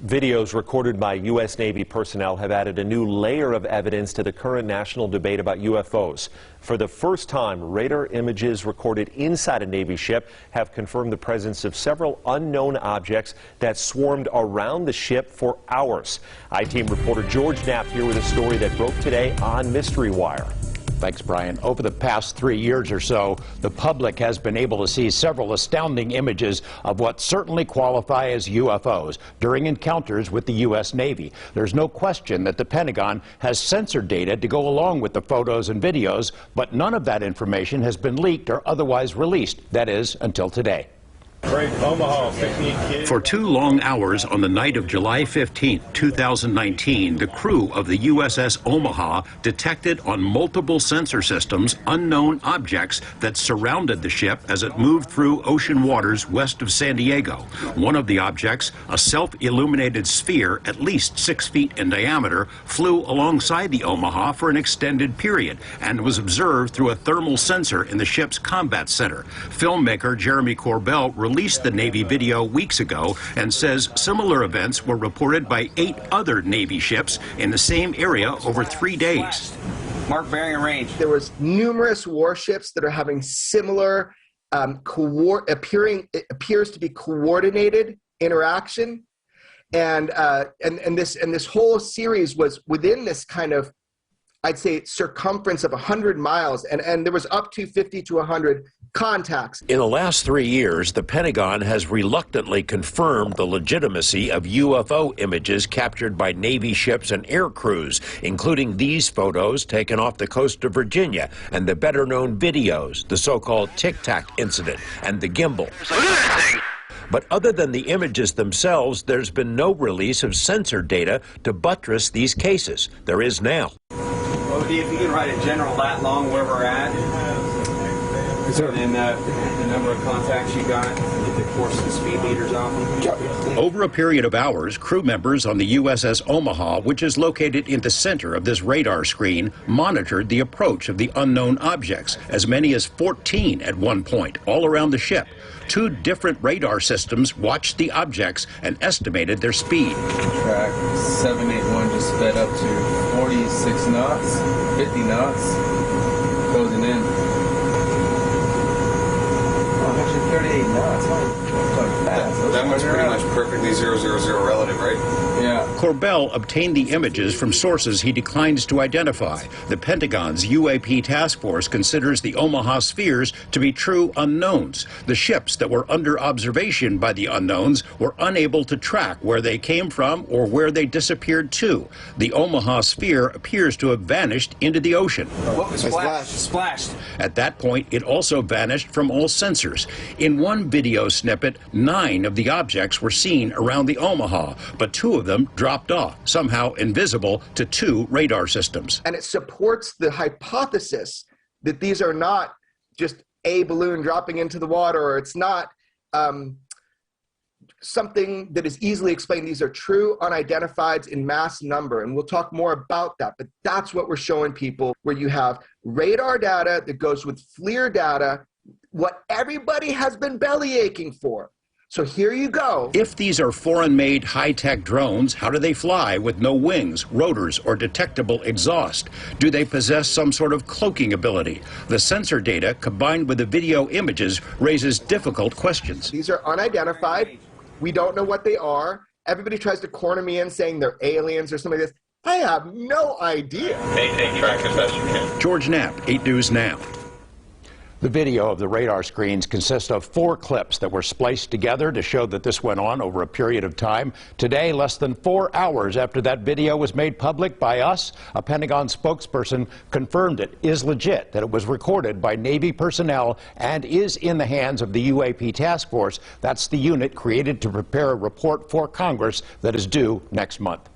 Videos recorded by U.S. Navy personnel have added a new layer of evidence to the current national debate about UFOs. For the first time, radar images recorded inside a Navy ship have confirmed the presence of several unknown objects that swarmed around the ship for hours. I-Team reporter George Knapp here with a story that broke today on Mystery Wire. Thanks, Brian. Over the past 3 years or so, the public has been able to see several astounding images of what certainly qualify as UFOs during encounters with the U.S. Navy. There's no question that the Pentagon has censored data to go along with the photos and videos, but none of that information has been leaked or otherwise released. That is, until today. For 2 long hours on the night of July 15, 2019, the crew of the USS Omaha detected on multiple sensor systems unknown objects that surrounded the ship as it moved through ocean waters west of San Diego. One of the objects, a self-illuminated sphere at least 6 feet in diameter, flew alongside the Omaha for an extended period and was observed through a thermal sensor in the ship's combat center. Filmmaker Jeremy Corbell released the Navy video weeks ago and says similar events were reported by 8 other Navy ships in the same area over 3 days. Mark bearing and range. There was numerous warships that are having similar it appears to be coordinated interaction, and this whole series was within this kind of, I'd say, circumference of 100 miles, and there was up to 50 to 100 contacts. In the last 3 years, the Pentagon has reluctantly confirmed the legitimacy of UFO images captured by Navy ships and air crews, including these photos taken off the coast of Virginia and the better-known videos, the so-called Tic Tac incident and the gimbal. Look at that thing! But other than the images themselves, there's been no release of censored data to buttress these cases. There is now. Well, if you can write a general lat long where we're at, and the number of contacts you got, get the course and speed meters off them. Over a period of hours, crew members on the USS Omaha, which is located in the center of this radar screen, monitored the approach of the unknown objects, as many as 14 at one point, all around the ship. 2 different radar systems watched the objects and estimated their speed. Track 781 just sped up to 46 knots, 50 knots, closing in. 38 knots. That one's pretty much perfectly 000 relative, right? Yeah. Corbell obtained the images from sources he declines to identify. The Pentagon's UAP task force considers the Omaha spheres to be true unknowns. The ships that were under observation by the unknowns were unable to track where they came from or where they disappeared to. The Omaha sphere appears to have vanished into the ocean. What was splashed? At that point, it also vanished from all sensors. In one video snippet, 9 of the objects were seen around the Omaha, but 2 of them dropped off, somehow invisible to 2 radar systems. And it supports the hypothesis that these are not just a balloon dropping into the water, or it's not something that is easily explained. These are true unidentifieds in mass number, and we'll talk more about that, but that's what we're showing people, where you have radar data that goes with FLIR data, what everybody has been belly aching for. So here you go. If these are foreign-made high-tech drones, how do they fly with no wings, rotors, or detectable exhaust? Do they possess some sort of cloaking ability? The sensor data, combined with the video images, raises difficult questions. These are unidentified. We don't know what they are. Everybody tries to corner me in saying they're aliens or something like this. I have no idea. Track as best you can. George Knapp, 8 News Now. The video of the radar screens consists of 4 clips that were spliced together to show that this went on over a period of time. Today, less than 4 hours after that video was made public by us, a Pentagon spokesperson confirmed it is legit, that it was recorded by Navy personnel and is in the hands of the UAP task force. That's the unit created to prepare a report for Congress that is due next month.